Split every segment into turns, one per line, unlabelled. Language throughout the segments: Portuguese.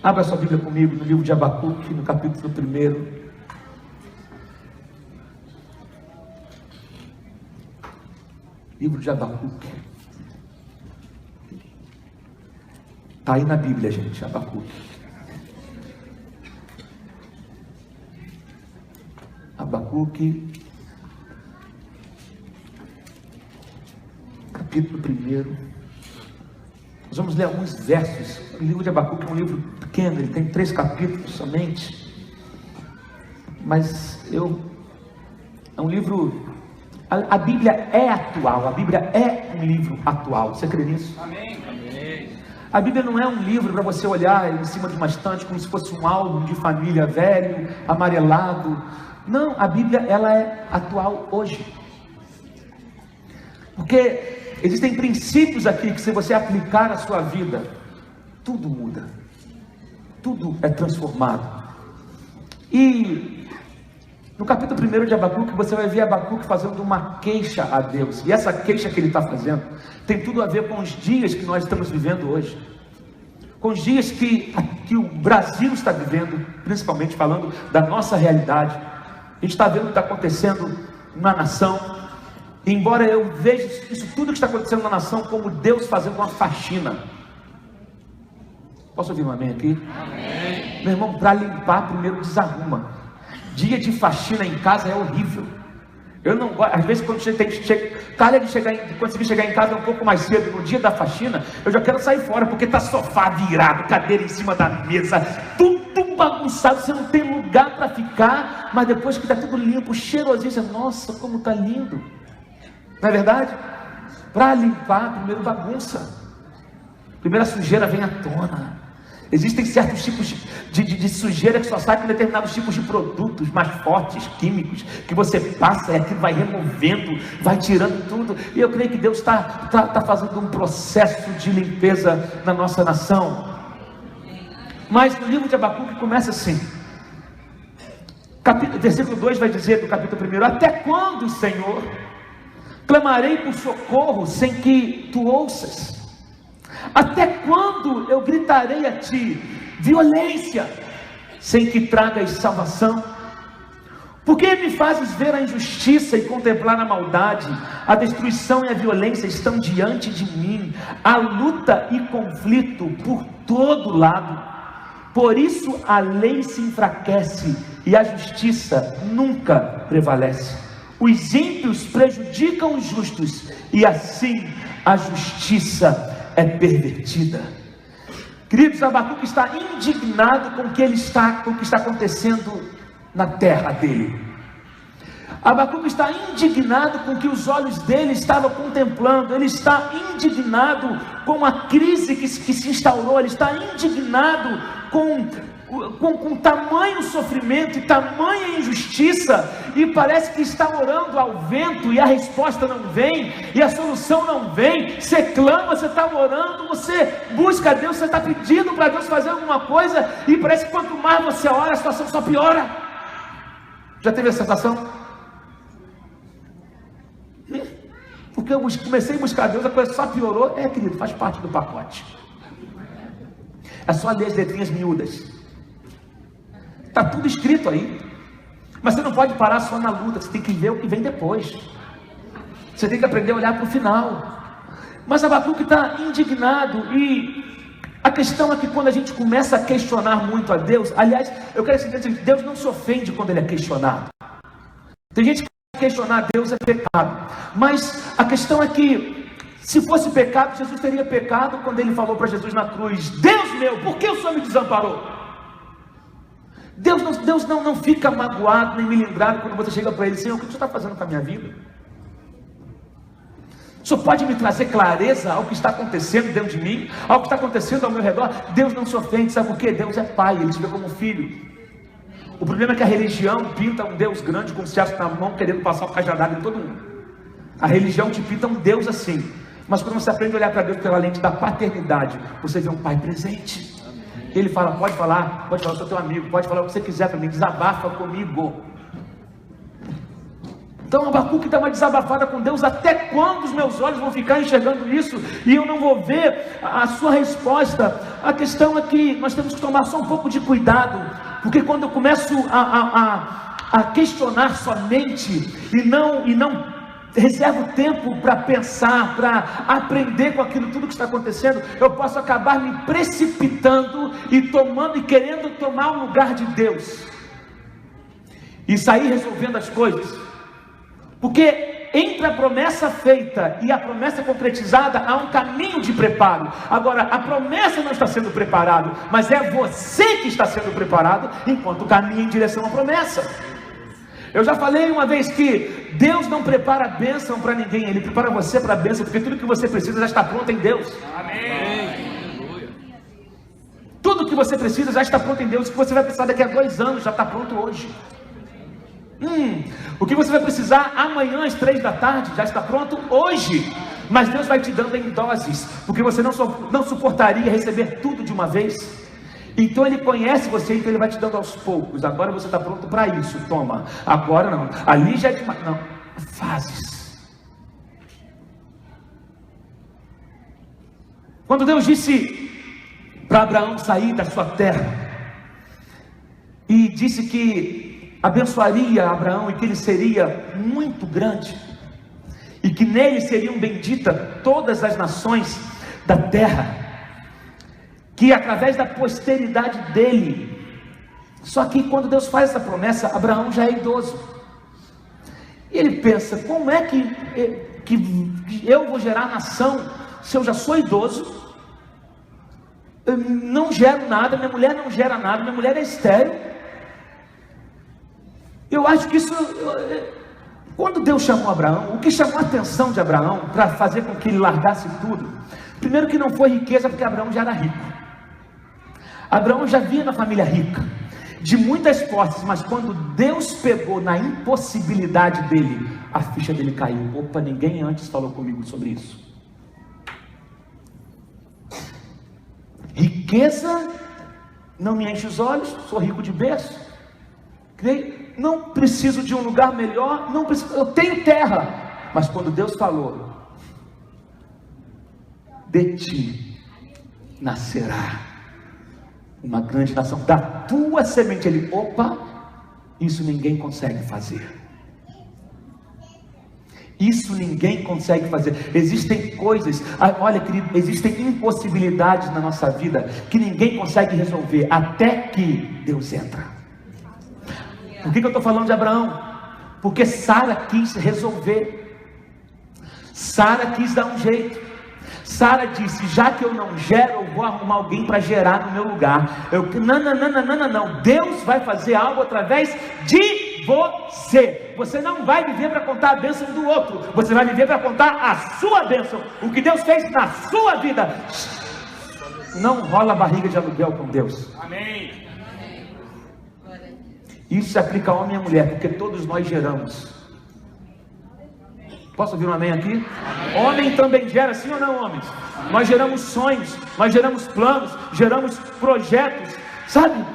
Abra sua Bíblia comigo no livro de Abacuque, no capítulo 1. Livro de Abacuque. Está aí na Bíblia, gente, Abacuque. Abacuque, capítulo 1. Nós vamos ler alguns versos. O livro de Abacuque é um livro pequeno, ele tem 3 capítulos somente. Mas é um livro... A Bíblia é atual, a Bíblia é um livro atual. Você crê nisso?
Amém. Amém.
A Bíblia não é um livro para você olhar em cima de uma estante como se fosse um álbum de família velho, amarelado. Não, a Bíblia ela é atual hoje. Porque existem princípios aqui que, se você aplicar à sua vida, tudo muda, tudo é transformado. E no capítulo 1 de Abacuque, você vai ver Abacuque fazendo uma queixa a Deus. E essa queixa que ele está fazendo tem tudo a ver com os dias que nós estamos vivendo hoje, com os dias que o Brasil está vivendo, principalmente falando da nossa realidade. A gente está vendo o que está acontecendo na nação. Embora eu veja isso tudo que está acontecendo na nação como Deus fazendo uma faxina. Posso ouvir um amém aqui?
Amém.
Meu irmão, para limpar primeiro desarruma. Dia de faxina em casa é horrível. Eu não gosto, às vezes quando calha de conseguir chegar em casa um pouco mais cedo no dia da faxina, eu já quero sair fora, porque está sofá virado, cadeira em cima da mesa, tudo bagunçado, você não tem lugar para ficar. Mas depois que está tudo limpo, cheirosinho, você, nossa, como está lindo. Não é verdade? Para limpar, primeiro bagunça. Primeiro a sujeira vem à tona. Existem certos tipos de sujeira que só sai com determinados tipos de produtos mais fortes, químicos, que você passa e aquilo vai removendo, vai tirando tudo. E eu creio que Deus está fazendo um processo de limpeza na nossa nação. Mas no livro de Abacuque começa assim. Versículo 2 vai dizer do capítulo 1: Até quando, Senhor, clamarei por socorro sem que tu ouças? Até quando eu gritarei a ti violência sem que tragas salvação? Por que me fazes ver a injustiça e contemplar a maldade? A destruição e a violência estão diante de mim, a luta e conflito por todo lado. Por isso a lei se enfraquece e a justiça nunca prevalece. Os ímpios prejudicam os justos, e assim a justiça é pervertida. Queridos, Abacuque está indignado com o que está acontecendo na terra dele. Abacuque está indignado com o que os olhos dele estavam contemplando. Ele está indignado com a crise que se instaurou. Ele está indignado com tamanho sofrimento e tamanha injustiça, e parece que está orando ao vento, e a resposta não vem, e a solução não vem. Você clama, você está orando, você busca a Deus, você está pedindo para Deus fazer alguma coisa, e parece que quanto mais você ora, a situação só piora. Já teve essa sensação? Porque eu comecei a buscar a Deus, a coisa só piorou. Querido, faz parte do pacote. É só ler as letrinhas miúdas. Está tudo escrito aí. Mas você não pode parar só na luta. Você tem que ver o que vem depois. Você tem que aprender a olhar para o final. Mas Abacuque está indignado. E a questão é que quando a gente começa a questionar muito a Deus, aliás, eu quero dizer que Deus não se ofende quando ele é questionado. Tem gente que questionar Deus é pecado. Mas a questão é que, se fosse pecado, Jesus teria pecado quando ele falou para Jesus na cruz: Deus meu, por que o Senhor me desamparou? Deus não fica magoado nem melindrado quando você chega para ele: Senhor, o que você está fazendo com a minha vida? O Senhor pode me trazer clareza ao que está acontecendo dentro de mim, ao que está acontecendo ao meu redor? Deus não se ofende, sabe por quê? Deus é pai, ele te vê como filho. O problema é que a religião pinta um Deus grande com o cesto na mão, querendo passar o cajadado em todo mundo. A religião te pinta um Deus assim. Mas quando você aprende a olhar para Deus pela lente da paternidade, você vê um pai presente. Ele fala: pode falar, eu sou teu amigo, pode falar o que você quiser para mim, desabafa comigo. Então Abacuque dá uma desabafada com Deus: até quando os meus olhos vão ficar enxergando isso e eu não vou ver a sua resposta? A questão é que nós temos que tomar só um pouco de cuidado, porque quando eu começo a questionar somente e não reservo tempo para pensar, para aprender com aquilo tudo que está acontecendo, eu posso acabar me precipitando e querendo tomar o lugar de Deus e sair resolvendo as coisas. Porque entre a promessa feita e a promessa concretizada há um caminho de preparo. Agora, a promessa não está sendo preparada, mas é você que está sendo preparado enquanto caminha em direção à promessa. Eu já falei uma vez que Deus não prepara a bênção para ninguém, Ele prepara você para a bênção, porque tudo que você precisa já está pronto em Deus. Amém. Tudo que você precisa já está pronto em Deus. O que você vai precisar daqui a 2 anos já está pronto hoje. O que você vai precisar amanhã às 3 da tarde já está pronto hoje. Mas Deus vai te dando em doses, porque você não suportaria receber tudo de uma vez. Então Ele conhece você, então Ele vai te dando aos poucos. Agora você está pronto para isso, toma. Agora não, ali já é demais. Não, fases. Quando Deus disse para Abraão sair da sua terra e disse que abençoaria Abraão e que ele seria muito grande e que nele seriam benditas todas as nações da terra, que através da posteridade dele. Só que quando Deus faz essa promessa, Abraão já é idoso, e ele pensa: como é que eu vou gerar nação se eu já sou idoso? Eu não gero nada, minha mulher não gera nada, minha mulher é estéril. Eu acho que isso, quando Deus chamou Abraão, o que chamou a atenção de Abraão para fazer com que ele largasse tudo, primeiro que não foi riqueza, porque Abraão já era rico. Abraão já vinha na família rica, de muitas posses, mas quando Deus pegou na impossibilidade dele, a ficha dele caiu. Opa, ninguém antes falou comigo sobre isso. Riqueza não me enche os olhos, sou rico de berço, não preciso de um lugar melhor, não preciso, eu tenho terra. Mas quando Deus falou: de ti nascerá uma grande nação, da tua semente, ele: opa, isso ninguém consegue fazer. Isso ninguém consegue fazer. Existem coisas, olha querido, existem impossibilidades na nossa vida que ninguém consegue resolver até que Deus entra. Por que eu estou falando de Abraão? Porque Sara quis resolver. Sara quis dar um jeito. Sara disse: já que eu não gero, eu vou arrumar alguém para gerar no meu lugar. Não. Deus vai fazer algo através de você. Você não vai viver para contar a bênção do outro. Você vai viver para contar a sua bênção. O que Deus fez na sua vida. Não rola barriga de aluguel com Deus. Amém. Isso se aplica a homem e a mulher, porque todos nós geramos. Posso ouvir um amém aqui? Amém. Homem também gera, sim ou não, homens? Nós geramos sonhos, nós geramos planos, geramos projetos, sabe?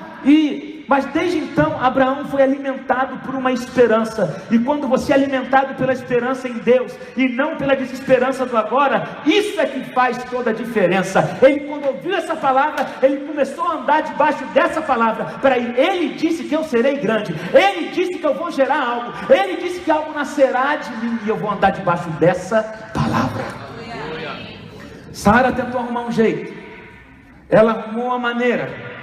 Mas desde então, Abraão foi alimentado por uma esperança. E quando você é alimentado pela esperança em Deus e não pela desesperança do agora, isso é que faz toda a diferença. Ele, quando ouviu essa palavra, ele começou a andar debaixo dessa palavra. Peraí, ele disse que eu serei grande, ele disse que eu vou gerar algo, ele disse que algo nascerá de mim e eu vou andar debaixo dessa palavra. Sara tentou arrumar um jeito, ela arrumou uma maneira,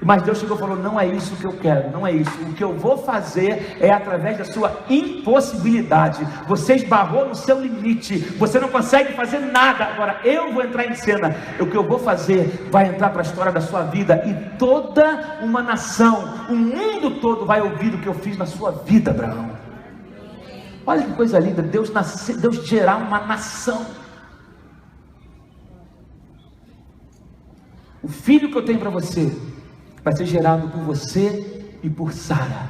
mas Deus chegou e falou: não é isso que eu quero, não é isso. O que eu vou fazer é através da sua impossibilidade. Você esbarrou no seu limite, você não consegue fazer nada. Agora eu vou entrar em cena. O que eu vou fazer vai entrar para a história da sua vida, e toda uma nação, o mundo todo vai ouvir o que eu fiz na sua vida, Abraão. Olha que coisa linda, Deus gerar uma nação. O filho que eu tenho para você vai ser gerado por você e por Sara.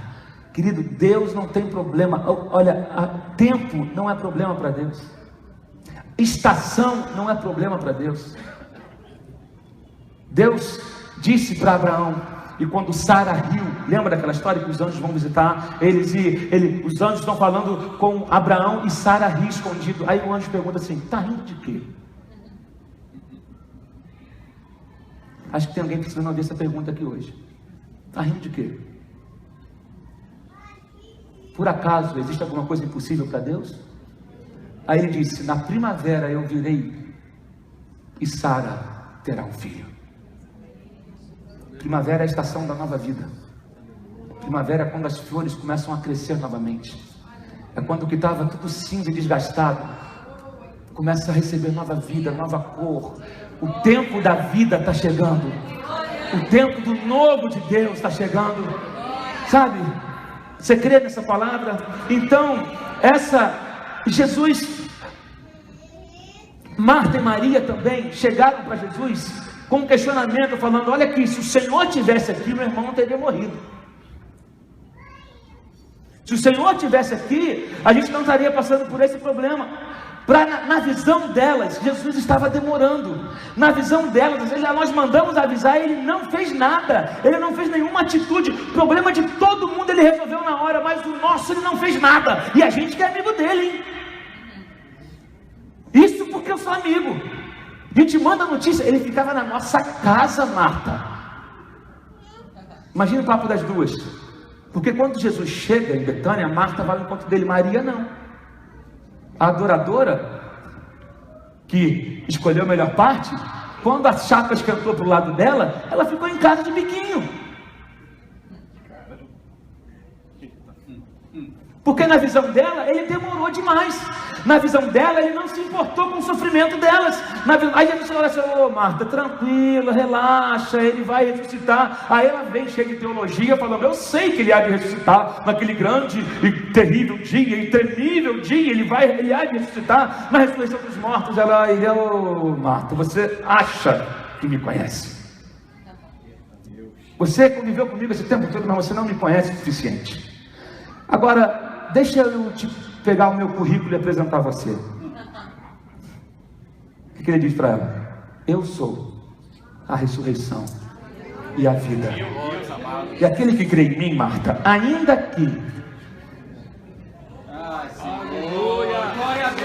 Querido, Deus não tem problema. Olha, tempo não é problema para Deus. Estação não é problema para Deus. Deus disse para Abraão: E quando Sara riu, lembra daquela história que os anjos vão visitar eles os anjos estão falando com Abraão e Sara ri escondido. Aí o anjo pergunta assim: está rindo de quê? Acho que tem alguém precisando ouvir essa pergunta aqui hoje. Está rindo de quê? Por acaso existe alguma coisa impossível para Deus? Aí ele disse: na primavera eu virei e Sara terá um filho. Primavera é a estação da nova vida. Primavera é quando as flores começam a crescer novamente. É quando o que estava tudo cinza e desgastado começa a receber nova vida, nova cor. O tempo da vida está chegando. O tempo do novo de Deus está chegando. Sabe? Você crê nessa palavra? Então, Jesus, Marta e Maria também chegaram para Jesus com um questionamento, falando: olha aqui, se o Senhor estivesse aqui, meu irmão não teria morrido. Se o Senhor estivesse aqui, a gente não estaria passando por esse problema. Na visão delas, Jesus estava demorando. Na visão delas, nós mandamos avisar, ele não fez nada, ele não fez nenhuma atitude. O problema de todo mundo ele resolveu na hora, mas o nosso ele não fez nada. E a gente que é amigo dele, hein? Isso porque eu sou amigo. A gente manda notícia, ele ficava na nossa casa, Marta. Imagina o papo das duas. Porque quando Jesus chega em Betânia, Marta vai ao encontro dele, Maria não. A adoradora, que escolheu a melhor parte, quando a chapa esquentou para o lado dela, ela ficou em casa de biquinho. Porque na visão dela, ele demorou demais. Na visão dela, ele não se importou com o sofrimento delas. Aí Jesus fala assim: ô Marta, tranquila, relaxa, ele vai ressuscitar. Aí ela vem cheia de teologia, falando: eu sei que ele há de ressuscitar naquele grande e terrível dia, e temível dia, ele há de ressuscitar na ressurreição dos mortos. Ô Marta, você acha que me conhece? Você conviveu comigo esse tempo todo, mas você não me conhece o suficiente. Agora, deixa eu te pegar o meu currículo e apresentar você. O que ele diz para ela? Eu sou a ressurreição e a vida. E aquele que crê em mim, Marta, ainda que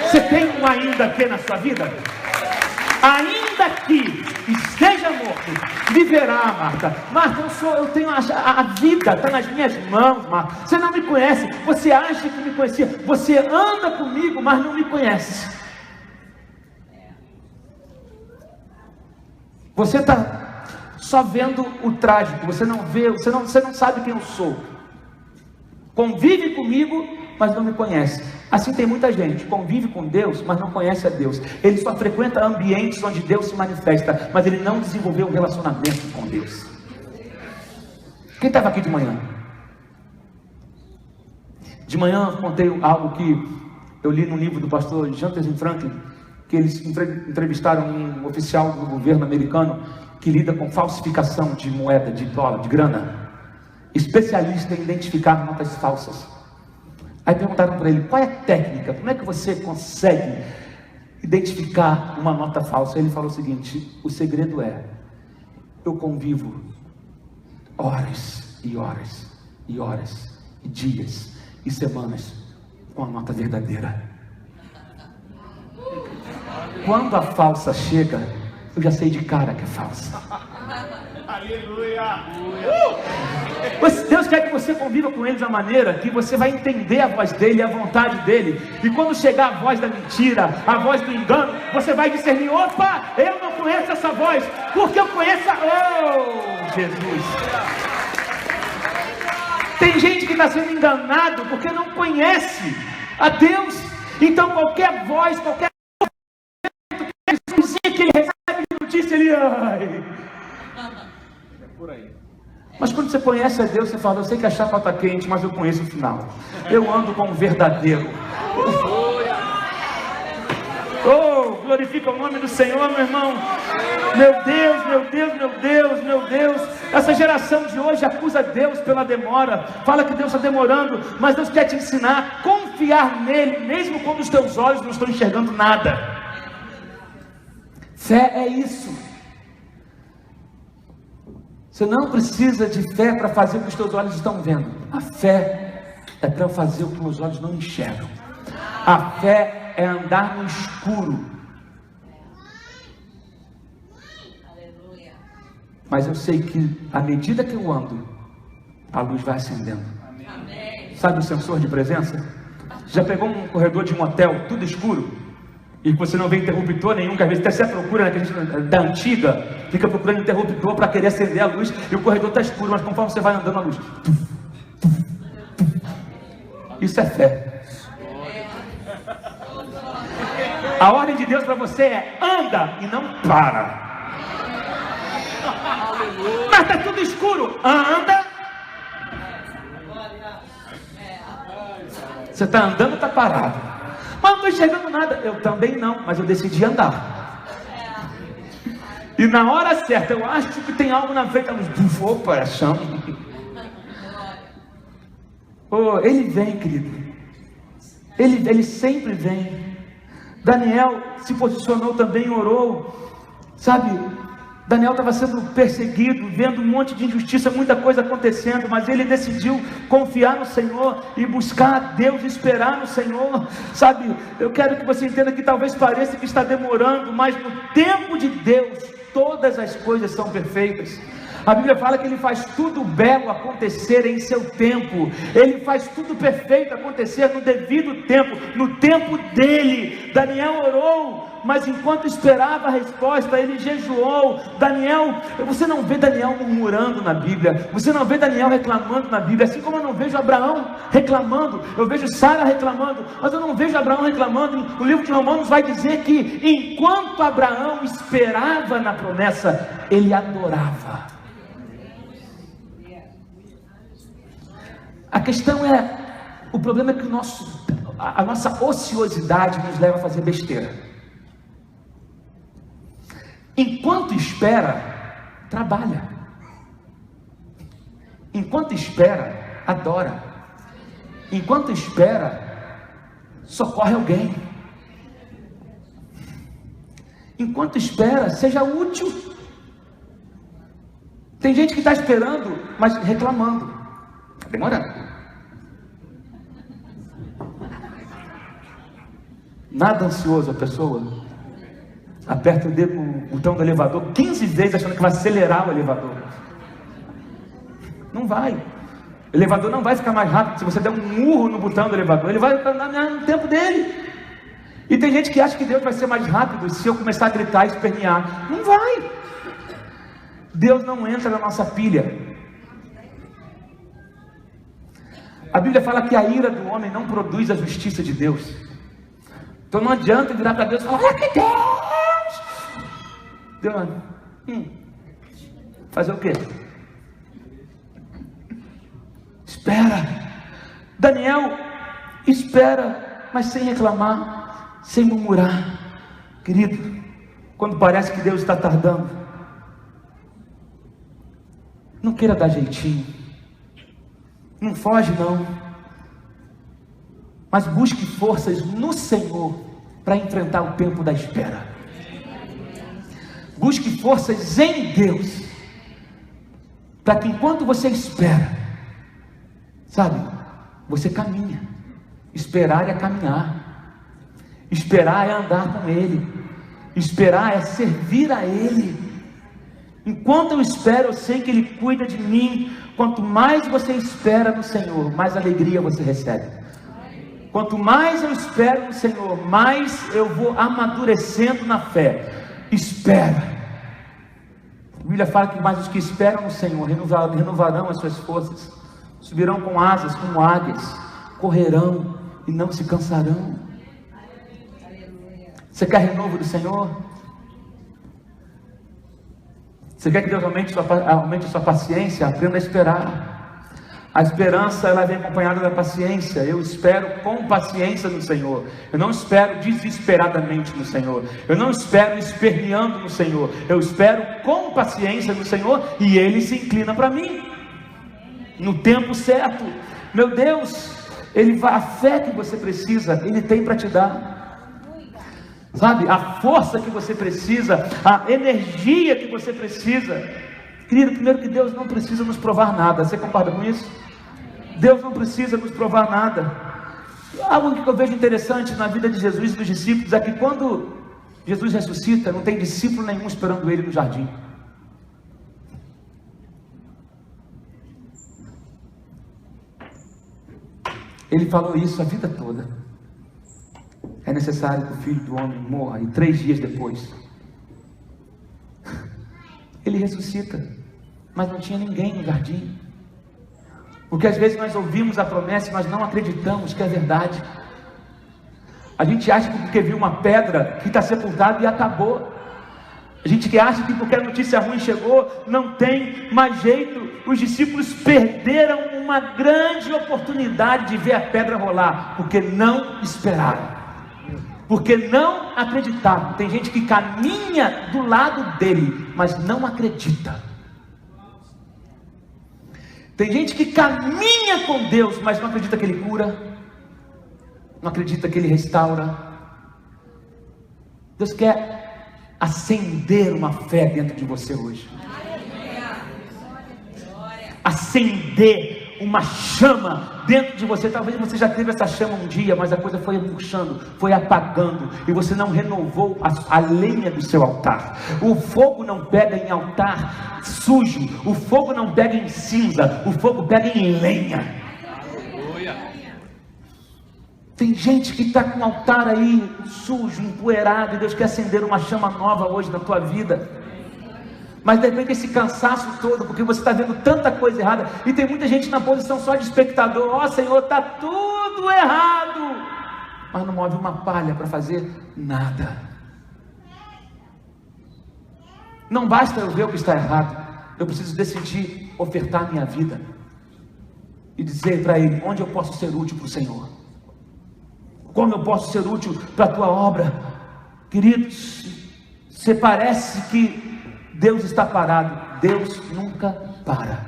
você tem um ainda que na sua vida, ainda que esteja morto, viverá, Marta. Marta, eu tenho a vida, está nas minhas mãos, Marta. Você não me conhece, você acha que me conhecia, você anda comigo, mas não me conhece. Você está só vendo o trágico, você não vê, você não sabe quem eu sou. Convive comigo, mas não me conhece. Assim tem muita gente, convive com Deus, mas não conhece a Deus. Ele só frequenta ambientes onde Deus se manifesta, mas ele não desenvolveu um relacionamento com Deus. Quem estava aqui de manhã? De manhã eu contei algo que eu li no livro do pastor Jefferson Franklin, que eles entrevistaram um oficial do governo americano que lida com falsificação de moeda, de dólar, de grana, especialista em identificar notas falsas. Aí perguntaram para ele: qual é a técnica? Como é que você consegue identificar uma nota falsa? Ele falou o seguinte: o segredo é, eu convivo horas e horas e horas, e dias e semanas com a nota verdadeira. Quando a falsa chega, eu já sei de cara que é falsa.
Aleluia!
Deus quer que você conviva com Ele de uma maneira que você vai entender a voz dEle, a vontade dEle. E quando chegar a voz da mentira, a voz do engano, você vai discernir: opa, eu não conheço essa voz, porque eu conheço Jesus. Tem gente que está sendo enganado porque não conhece a Deus. Então qualquer voz, qualquer que ele recebe de notícia, ele... Ai.
É por aí.
Mas quando você conhece a Deus, você fala: eu sei que a chapa está quente, mas eu conheço o final. Eu ando com o verdadeiro. Oh, glorifica o nome do Senhor, meu irmão. Meu Deus, meu Deus, meu Deus, meu Deus. Essa geração de hoje acusa Deus pela demora, fala que Deus está demorando, mas Deus quer te ensinar a confiar nele, mesmo quando os teus olhos não estão enxergando nada. Fé é isso. Você não precisa de fé para fazer o que os teus olhos estão vendo. A fé é para fazer o que os olhos não enxergam. A fé é andar no escuro. Mas eu sei que à medida que eu ando, a luz vai acendendo. Sabe o sensor de presença? Já pegou um corredor de um hotel, tudo escuro, e você não vê interruptor nenhum, que às vezes até você procura, né, que a gente, da antiga, fica procurando interruptor para querer acender a luz, e o corredor está escuro, mas conforme você vai andando a luz, isso é fé. A ordem de Deus para você é: anda e não para. Mas está tudo escuro, anda. Você está andando ou está parado? Mas não estou enxergando nada. Eu também não, mas eu decidi andar. E na hora certa, eu acho que tem algo na frente. Opa, é chão. Oh, ele vem, querido. Ele sempre vem. Daniel se posicionou também, orou. Sabe, Daniel estava sendo perseguido, vendo um monte de injustiça, muita coisa acontecendo, mas ele decidiu confiar no Senhor e buscar a Deus, esperar no Senhor. Sabe, eu quero que você entenda que talvez pareça que está demorando, mas no tempo de Deus todas as coisas são perfeitas. A Bíblia fala que Ele faz tudo belo acontecer em seu tempo. Ele faz tudo perfeito acontecer no devido tempo, no tempo dele. Daniel orou, mas enquanto esperava a resposta, ele jejuou. Daniel, você não vê Daniel murmurando na Bíblia. Você não vê Daniel reclamando na Bíblia. Assim como eu não vejo Abraão reclamando, eu vejo Sara reclamando, mas eu não vejo Abraão reclamando. O livro de Romanos vai dizer que enquanto Abraão esperava na promessa, ele adorava. A questão é, o problema é que a nossa ociosidade nos leva a fazer besteira. Enquanto espera, trabalha. Enquanto espera, adora. Enquanto espera, socorre alguém. Enquanto espera, seja útil. Tem gente que está esperando, mas reclamando. Está demorando. Nada ansioso a pessoa aperta o dedo no botão do elevador 15 vezes achando que vai acelerar o elevador. Não vai. O elevador não vai ficar mais rápido se você der um murro no botão do elevador. Ele vai andar no tempo dele. E tem gente que acha que Deus vai ser mais rápido se eu começar a gritar e espernear. Não vai. Deus não entra na nossa pilha. A Bíblia fala que a ira do homem não produz a justiça de Deus. Então não adianta virar para Deus e falar: que Deus! Deus, fazer o quê? Espera. Daniel espera, mas sem reclamar, sem murmurar. Querido, quando parece que Deus está tardando, não queira dar jeitinho. Não foge não, mas busque forças no Senhor para enfrentar o tempo da espera. Busque forças em Deus, para que enquanto você espera, sabe, você caminha. Esperar é caminhar, esperar é andar com Ele, esperar é servir a Ele. Enquanto eu espero, eu sei que Ele cuida de mim. Quanto mais você espera no Senhor, mais alegria você recebe. Quanto mais eu espero no Senhor, mais eu vou amadurecendo na fé. Espera. A Bíblia fala que mais os que esperam no Senhor renovarão as suas forças, subirão com asas como águias, correrão e não se cansarão. Você quer renovo do Senhor? Você quer que Deus aumente a sua paciência? Aprenda a esperar. A esperança, ela vem acompanhada da paciência. Eu espero com paciência no Senhor. Eu não espero desesperadamente no Senhor. Eu não espero esperneando no Senhor. Eu espero com paciência no Senhor e Ele se inclina para mim no tempo certo. Meu Deus, a fé que você precisa, Ele tem para te dar. Sabe, a força que você precisa, a energia que você precisa, Querido, primeiro que Deus não precisa nos provar nada. Você concorda com isso? Deus não precisa nos provar nada. Algo que eu vejo interessante na vida de Jesus e dos discípulos é que quando Jesus ressuscita, não tem discípulo nenhum esperando ele no jardim. Ele falou isso a vida toda. É necessário que o Filho do Homem morra, e 3 dias depois ele ressuscita. Mas não tinha ninguém no jardim. Porque às vezes nós ouvimos a promessa e nós não acreditamos que é verdade. A gente acha que porque viu uma pedra que está sepultada e acabou. A gente que acha que porque a notícia ruim chegou, não tem mais jeito. Os discípulos perderam uma grande oportunidade de ver a pedra rolar, porque não esperaram, porque não acreditaram. Tem gente que caminha do lado dele, mas não acredita. Tem gente que caminha com Deus, mas não acredita que Ele cura, não acredita que Ele restaura. Deus quer acender uma fé dentro de você hoje. Acender uma chama dentro de você. Talvez você já teve essa chama um dia, mas a coisa foi murchando, foi apagando, e você não renovou a lenha do seu altar. O fogo não pega em altar sujo, o fogo não pega em cinza, o fogo pega em lenha. Tem gente que está com o altar aí sujo, empoeirado, e Deus quer acender uma chama nova hoje na tua vida. Mas de repente esse cansaço todo, porque você está vendo tanta coisa errada, e tem muita gente na posição só de espectador. Ó Senhor, está tudo errado, mas não move uma palha para fazer nada. Não basta eu ver o que está errado, eu preciso decidir ofertar minha vida e dizer para Ele onde eu posso ser útil para o Senhor, como eu posso ser útil para a tua obra. Queridos, você parece que Deus está parado. Deus nunca para.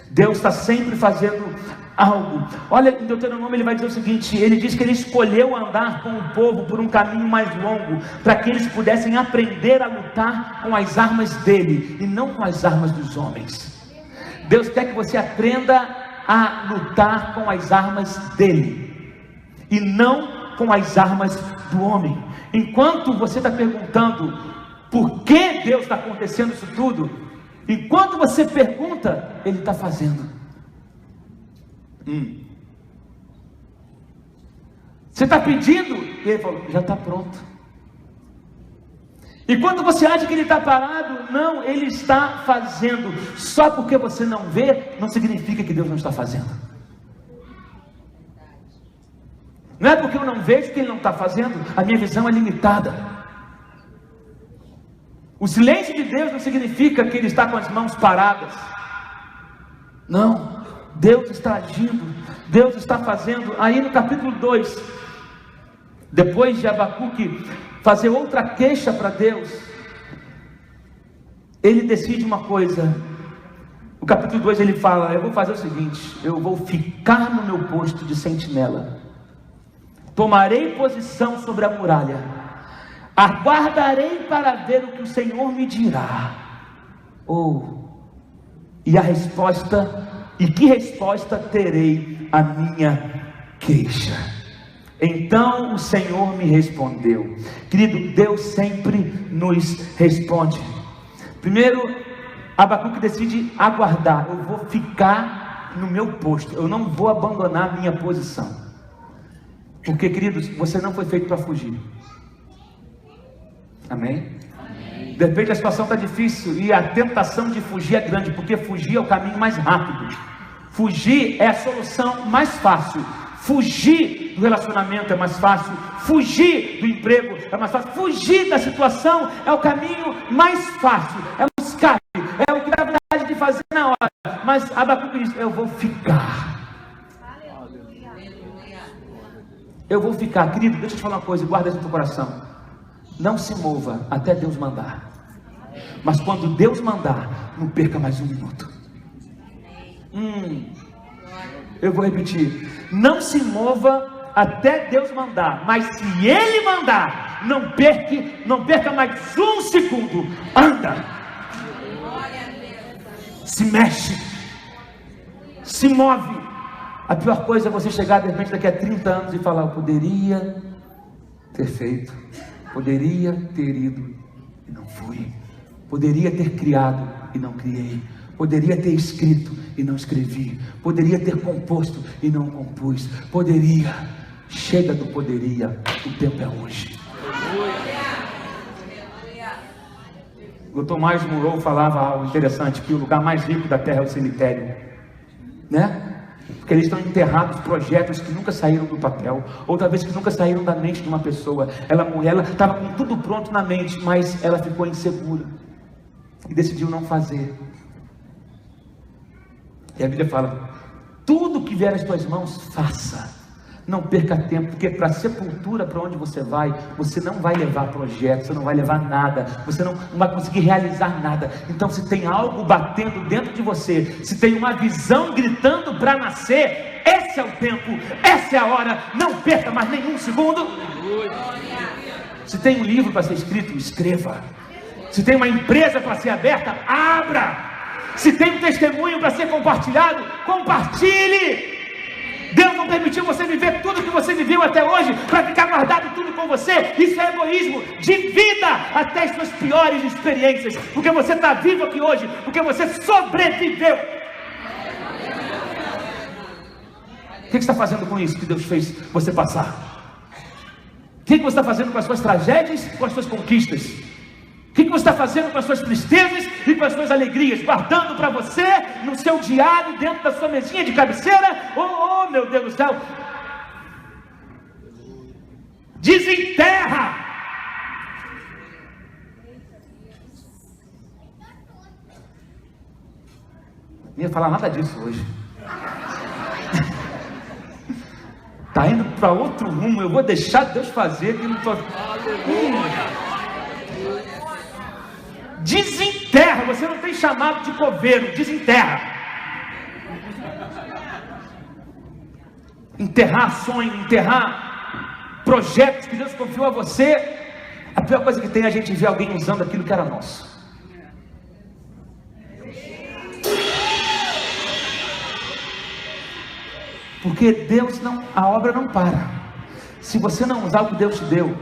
Deus está sempre fazendo algo. Olha, em Deuteronômio ele vai dizer o seguinte: ele diz que ele escolheu andar com o povo por um caminho mais longo, para que eles pudessem aprender a lutar com as armas dele, e não com as armas dos homens. Deus quer que você aprenda a lutar com as armas dele, e não com as armas do homem. Enquanto você está perguntando por que Deus está acontecendo isso tudo, enquanto você pergunta, Ele está fazendo. Você está pedindo, e Ele falou, já está pronto. E quando você acha que Ele está parado, não, Ele está fazendo. Só porque você não vê, não significa que Deus não está fazendo. Não é porque eu não vejo que Ele não está fazendo, a minha visão é limitada. O silêncio de Deus não significa que Ele está com as mãos paradas. Não, Deus está agindo, Deus está fazendo. Aí no capítulo 2, depois de Abacuque fazer outra queixa para Deus, ele decide uma coisa. No capítulo 2 ele fala: eu vou fazer o seguinte, eu vou ficar no meu posto de sentinela, tomarei posição sobre a muralha, aguardarei para ver o que o Senhor me dirá. E a resposta, e que resposta terei à minha queixa? Então o Senhor me respondeu. Querido, Deus sempre nos responde. Primeiro, Abacuque decide aguardar. Eu vou ficar no meu posto, eu não vou abandonar a minha posição. Porque, queridos, você não foi feito para fugir. Amém? De repente a situação está difícil e a tentação de fugir é grande, porque fugir é o caminho mais rápido, fugir é a solução mais fácil, fugir do relacionamento é mais fácil, fugir do emprego é mais fácil, fugir da situação é o caminho mais fácil, é o escape, é o que dá vontade de fazer na hora. Mas Abacuque diz: eu vou ficar. Eu vou ficar. Querido, deixa eu te falar uma coisa, guarda isso no teu coração. Não se mova até Deus mandar. Mas quando Deus mandar, não perca mais um minuto. Eu vou repetir. Não se mova até Deus mandar. Mas se Ele mandar, não perca mais um segundo. Anda. se mexe, se move. A pior coisa é você chegar de repente daqui a 30 anos e falar: eu poderia ter feito, poderia ter ido e não fui, poderia ter criado e não criei, poderia ter escrito e não escrevi, poderia ter composto e não compus, poderia. Chega do poderia, o tempo é hoje. O Tomás Murrow falava algo interessante, que o lugar mais rico da terra é o cemitério, né? Porque eles estão enterrados projetos que nunca saíram do papel, ou talvez que nunca saíram da mente de uma pessoa. Ela estava com tudo pronto na mente, mas ela ficou insegura e decidiu não fazer. E a Bíblia fala: tudo que vier às tuas mãos, faça. Não perca tempo, porque para a sepultura, para onde você não vai levar projetos, você não vai levar nada, você não vai conseguir realizar nada. Então, se tem algo batendo dentro de você, se tem uma visão gritando para nascer, esse é o tempo, essa é a hora. Não perca mais nenhum segundo. Se tem um livro para ser escrito, escreva. Se tem uma empresa para ser aberta, abra. Se tem um testemunho para ser compartilhado, compartilhe. Deus não permitiu você viver tudo que você viveu até hoje para ficar guardado tudo com você. Isso é egoísmo. Divida até as suas piores experiências, porque você está vivo aqui hoje, porque você sobreviveu. O que você está fazendo com isso que Deus fez você passar? O que você está fazendo com as suas tragédias e com as suas conquistas? O que você está fazendo com as suas tristezas e com as suas alegrias? Guardando para você, no seu diário, dentro da sua mesinha de cabeceira? Oh, meu Deus do céu! Desenterra! Não ia falar nada disso hoje. Está indo para outro rumo. Eu vou deixar Deus fazer, que não estou... Desenterra. Você não tem chamado de coveiro. Desenterra. Enterrar sonho, enterrar projetos que Deus confiou a você. A pior coisa que tem é a gente ver alguém usando aquilo que era nosso. Porque Deus não, a obra não para. Se você não usar o que Deus te deu,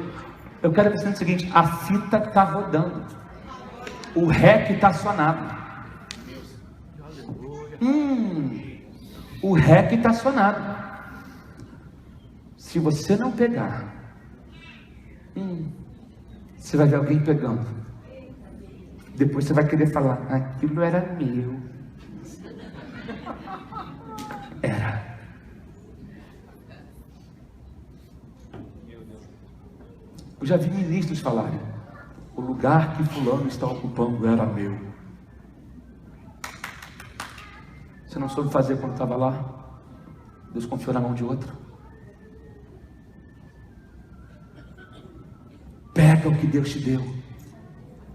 eu quero dizer o seguinte: a fita está rodando. O REC está acionado. O REC está acionado. Se você não pegar, você vai ver alguém pegando. Depois você vai querer falar: aquilo era meu. Era. Eu já vi ministros falarem: o lugar que fulano está ocupando era meu. Você não soube fazer quando estava lá? Deus confiou na mão de outro. Pega o que Deus te deu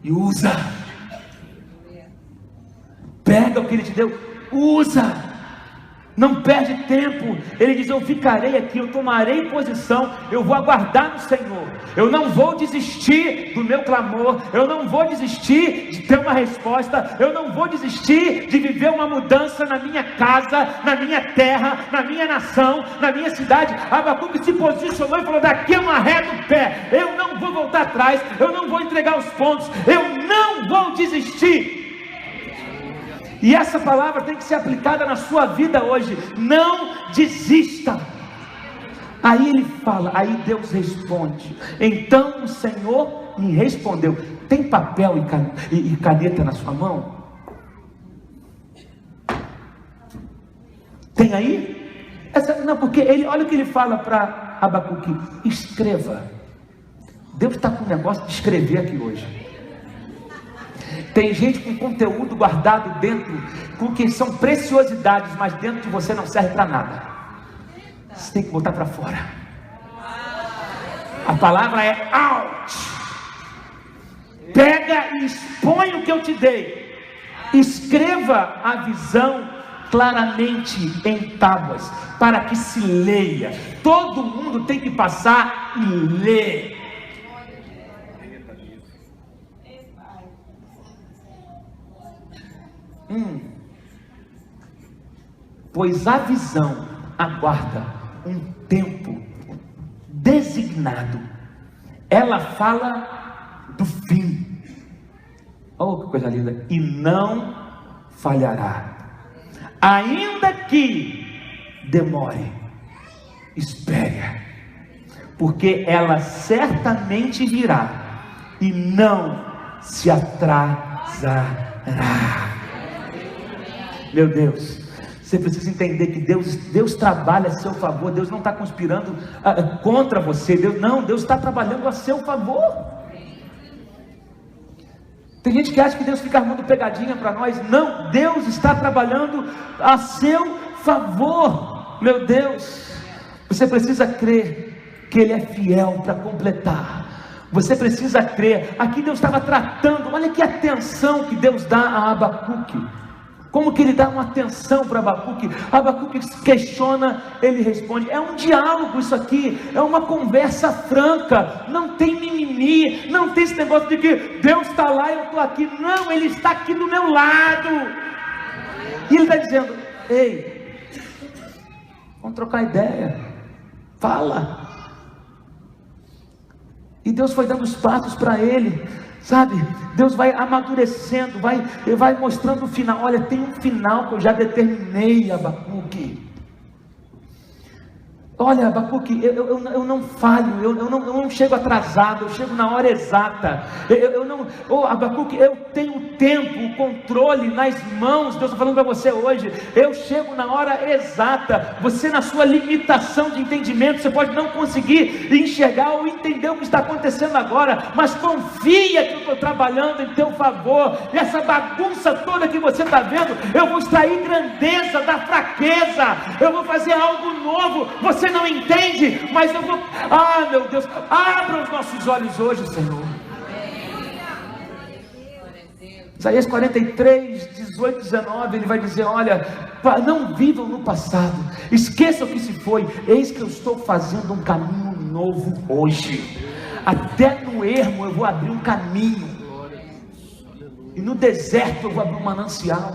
e usa. Pega o que Ele te deu, usa. Não perde tempo. Ele diz: eu ficarei aqui, eu tomarei posição, eu vou aguardar no Senhor. Eu não vou desistir do meu clamor, eu não vou desistir de ter uma resposta, eu não vou desistir de viver uma mudança na minha casa, na minha terra, na minha nação, na minha cidade. Abacuque se posicionou e falou: daqui eu não arredo o pé, eu não vou voltar atrás, eu não vou entregar os pontos, eu não vou desistir. E essa palavra tem que ser aplicada na sua vida hoje. Não desista. Aí ele fala, aí Deus responde: então o Senhor me respondeu. Tem papel e caneta na sua mão? Tem aí? Não, porque ele, olha o que ele fala para Abacuque: escreva. Deus está com o negócio de escrever aqui hoje. Tem gente com conteúdo guardado dentro, porque são preciosidades, mas dentro de você não serve para nada. Você tem que botar para fora. A palavra é out. Pega e expõe o que eu te dei. Escreva a visão claramente em tábuas, para que se leia. Todo mundo tem que passar e ler. Pois a visão aguarda um tempo designado. Ela fala do fim. Oh, que coisa linda! E não falhará. Ainda que demore, espere, porque ela certamente virá e não se atrasará. Meu Deus, você precisa entender que Deus trabalha a seu favor. Deus não está conspirando contra você. Deus está trabalhando a seu favor. Tem gente que acha que Deus fica armando pegadinha para nós. Não, Deus está trabalhando a seu favor. Meu Deus, você precisa crer que Ele é fiel para completar. Você precisa crer. Aqui Deus estava tratando, olha que atenção que Deus dá a Abacuque. Como que Ele dá uma atenção para Abacuque? Abacuque questiona, ele responde. É um diálogo isso aqui, é uma conversa franca. Não tem mimimi, não tem esse negócio de que Deus está lá e eu estou aqui. Não, Ele está aqui do meu lado. E Ele está dizendo: ei, vamos trocar ideia, fala. E Deus foi dando os passos para ele, sabe? Deus vai amadurecendo, vai mostrando o final. Olha, tem um final que eu já determinei, Abacuque. Olha, Abacuque, eu não falho, eu não chego atrasado, eu chego na hora exata. Abacuque, eu tenho o tempo, o controle nas mãos. Deus está falando para você hoje, eu chego na hora exata. Você, na sua limitação de entendimento, você pode não conseguir enxergar ou entender o que está acontecendo agora, mas confia que eu estou trabalhando em teu favor. E essa bagunça toda que você está vendo, eu vou extrair grandeza da fraqueza, eu vou fazer algo novo. Você não entende, mas eu vou. Meu Deus, abra os nossos olhos hoje, Senhor. Isaías 43, 18, 19, ele vai dizer: olha, não vivam no passado, esqueçam o que se foi, eis que eu estou fazendo um caminho novo hoje. Até no ermo eu vou abrir um caminho, e no deserto eu vou abrir um manancial.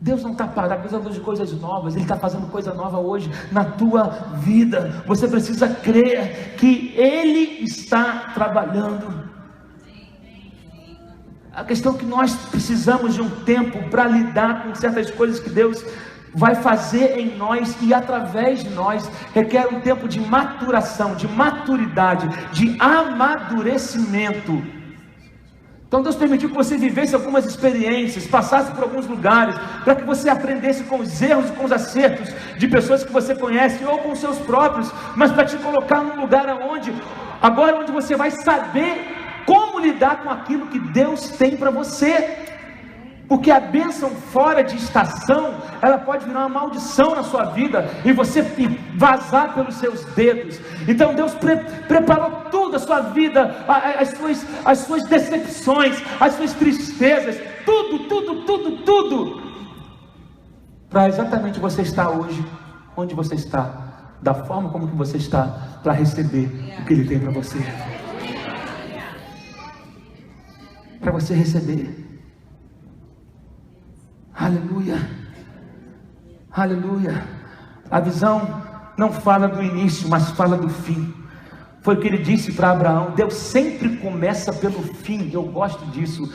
Deus não está parado de coisas novas, Ele está fazendo coisa nova hoje na tua vida. Você precisa crer que Ele está trabalhando. A questão é que nós precisamos de um tempo para lidar com certas coisas que Deus vai fazer em nós e através de nós. Requer um tempo de maturação, de maturidade, de amadurecimento. Então Deus permitiu que você vivesse algumas experiências, passasse por alguns lugares, para que você aprendesse com os erros e com os acertos de pessoas que você conhece, ou com os seus próprios, mas para te colocar num lugar onde você vai saber como lidar com aquilo que Deus tem para você. Porque a bênção fora de estação, ela pode virar uma maldição na sua vida, e você vazar pelos seus dedos. Então Deus preparou tudo, a sua vida, as suas decepções, as suas tristezas, tudo, para exatamente você estar hoje, onde você está, da forma como que você está, para receber o que Ele tem para você. Para você receber. Aleluia, aleluia. A visão não fala do início, mas fala do fim. Foi o que Ele disse para Abraão. Deus sempre começa pelo fim. Eu gosto disso.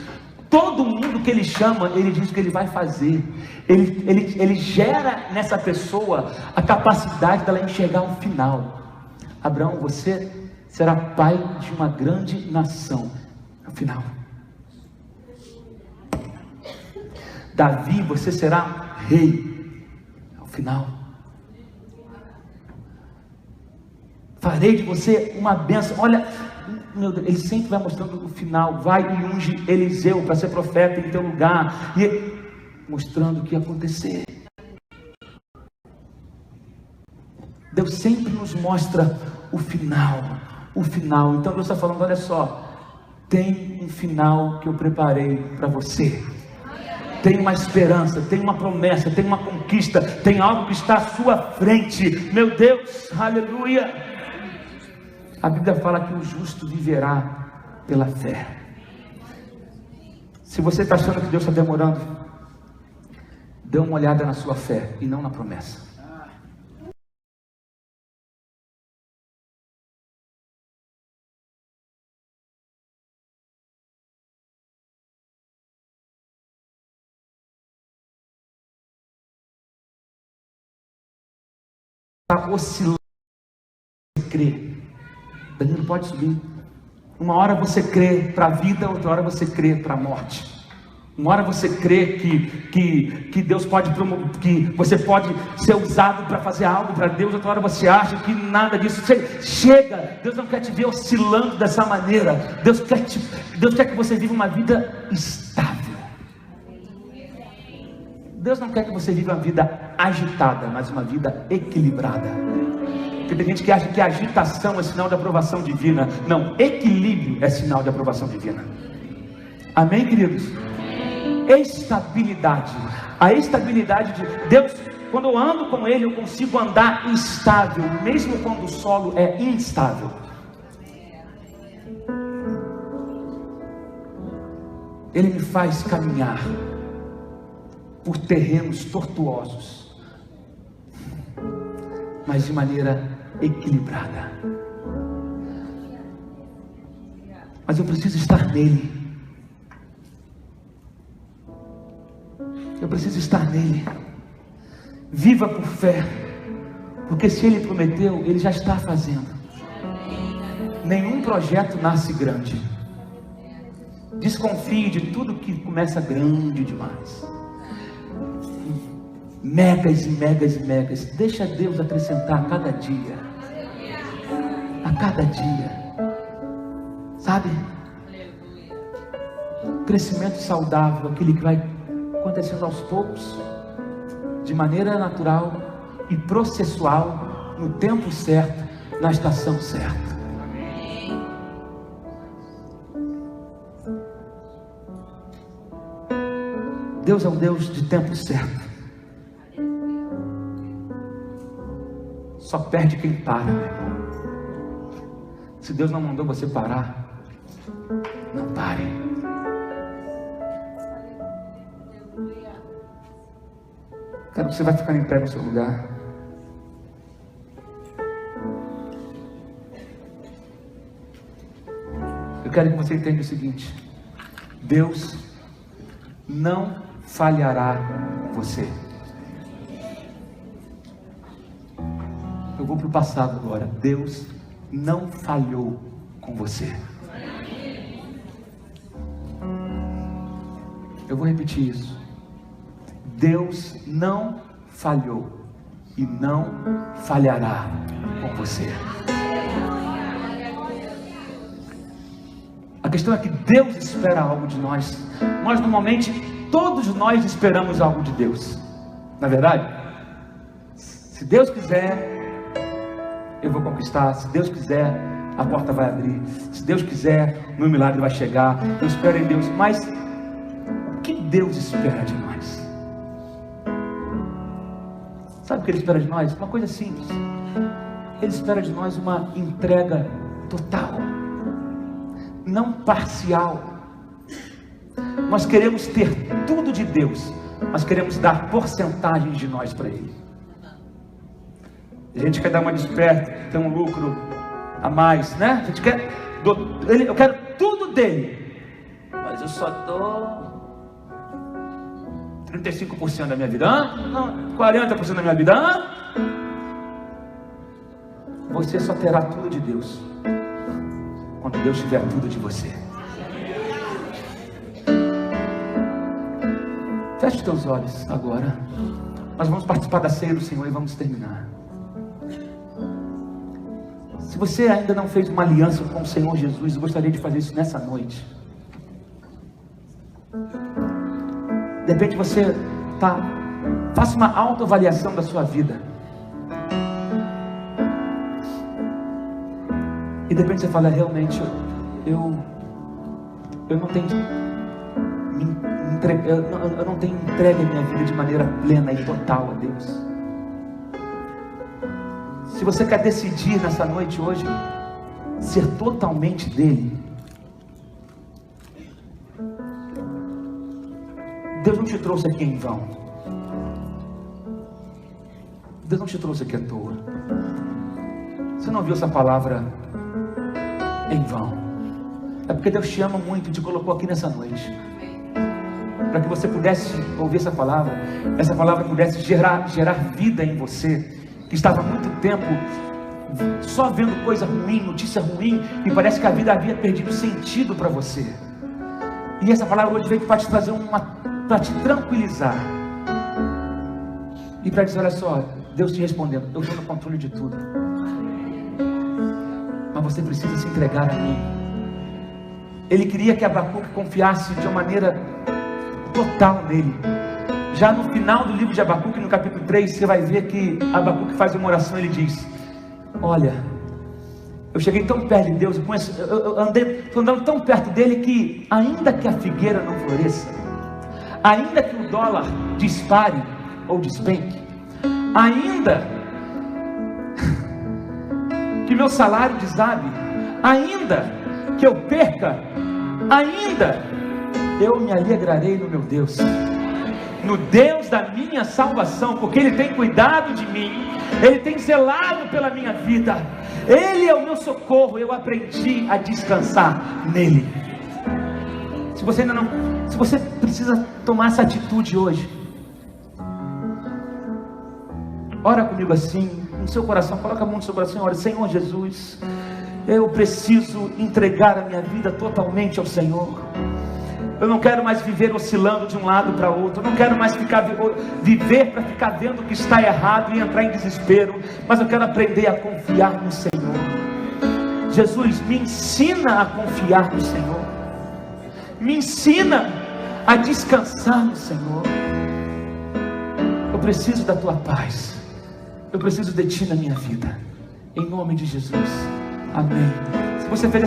Todo mundo que Ele chama, Ele diz o que Ele vai fazer. Ele gera nessa pessoa a capacidade dela enxergar um final. Abraão, você será pai de uma grande nação. No final. Davi, você será rei. Ao final. Farei de você uma bênção. Olha, meu Deus, Ele sempre vai mostrando o final. Vai e unge Eliseu para ser profeta em teu lugar, e mostrando o que ia acontecer. Deus sempre nos mostra o final. O final. Então Deus está falando: olha só, tem um final que eu preparei para você. Tem uma esperança, tem uma promessa, tem uma conquista, tem algo que está à sua frente. Meu Deus, aleluia. A Bíblia fala que o justo viverá pela fé. Se você está achando que Deus está demorando, dê uma olhada na sua fé e não na promessa. Está oscilando, você crê. Danilo, pode subir. Uma hora você crê para a vida, outra hora você crê para a morte. Uma hora você crê que Deus pode promover, que você pode ser usado para fazer algo para Deus, outra hora você acha que nada disso. Chega, Deus não quer te ver oscilando dessa maneira. Deus quer que você viva uma vida estável. Deus não quer que você viva uma vida agitada, mas uma vida equilibrada. Porque tem gente que acha que agitação é sinal de aprovação divina. Não, equilíbrio é sinal de aprovação divina. Amém, queridos? Estabilidade. A estabilidade de Deus, quando eu ando com Ele, eu consigo andar estável, mesmo quando o solo é instável. Ele me faz caminhar por terrenos tortuosos, mas de maneira equilibrada. Mas eu preciso estar nele. Eu preciso estar nele. Viva por fé, porque se ele prometeu, ele já está fazendo. Nenhum projeto nasce grande. Desconfie de tudo que começa grande demais. Megas e megas e megas. Deixa Deus acrescentar a cada dia. A cada dia. Sabe? Crescimento saudável, aquele que vai acontecendo aos poucos, de maneira natural e processual, no tempo certo, na estação certa. Deus é um Deus de tempo certo. Só perde quem para, meu irmão. Se Deus não mandou você parar, não pare. Quero que você vai ficar em pé no seu lugar. Eu quero que você entenda o seguinte: Deus não falhará com você. Eu vou para o passado agora. Deus não falhou com você. Eu vou repetir isso. Deus não falhou e não falhará com você. A questão é que Deus espera algo de nós. Nós normalmente, todos nós esperamos algo de Deus. Na verdade, se Deus quiser, eu vou conquistar. Se Deus quiser, a porta vai abrir. Se Deus quiser, o meu milagre vai chegar. Eu espero em Deus. Mas o que Deus espera de nós? Sabe o que Ele espera de nós? Uma coisa simples. Ele espera de nós uma entrega total, não parcial. Nós queremos ter tudo de Deus, mas queremos dar porcentagens de nós para Ele. A gente quer dar uma desperta, ter um lucro a mais, né? A gente quer, eu quero tudo dele, mas eu só dou 35% da minha vida, não, 40% da minha vida. Você só terá tudo de Deus quando Deus tiver tudo de você. Feche os teus olhos agora. Nós vamos participar da ceia do Senhor e vamos terminar. Se você ainda não fez uma aliança com o Senhor Jesus, eu gostaria de fazer isso nessa noite. De repente você faça uma autoavaliação da sua vida. E de repente você fala, realmente, eu não tenho eu não tenho entregue a minha vida de maneira plena e total a Deus. Se você quer decidir nessa noite hoje ser totalmente dele, Deus não te trouxe aqui em vão. Deus não te trouxe aqui à toa. Você não viu essa palavra em vão. É porque Deus te ama muito e te colocou aqui nessa noite, para que você pudesse ouvir essa palavra pudesse gerar vida em você, que estava há muito tempo só vendo coisa ruim, notícia ruim, e parece que a vida havia perdido sentido para você. E essa palavra hoje veio para te trazer para te tranquilizar e para dizer: olha só, Deus te respondendo, eu estou no controle de tudo, mas você precisa se entregar a mim. Ele queria que Abacuque confiasse de uma maneira total nele. Já no final do livro de Abacuque, no capítulo 3, você vai ver que Abacuque faz uma oração. Ele diz: olha, eu cheguei tão perto de Deus, estou andando tão perto dele, que ainda que a figueira não floresça, ainda que o dólar dispare ou despenque, ainda que meu salário desabe, ainda que eu perca, ainda eu me alegrarei no meu Deus, no Deus da minha salvação, porque Ele tem cuidado de mim, Ele tem zelado pela minha vida, Ele é o meu socorro. Eu aprendi a descansar nele. Se você precisa tomar essa atitude hoje, ora comigo assim, no seu coração, coloca a mão no seu coração e ora: Senhor Jesus, eu preciso entregar a minha vida totalmente ao Senhor. Eu não quero mais viver oscilando de um lado para outro. Eu não quero mais viver para ficar vendo o que está errado e entrar em desespero. Mas eu quero aprender a confiar no Senhor. Jesus, me ensina a confiar no Senhor. Me ensina a descansar no Senhor. Eu preciso da Tua paz. Eu preciso de Ti na minha vida. Em nome de Jesus. Amém. Se você fez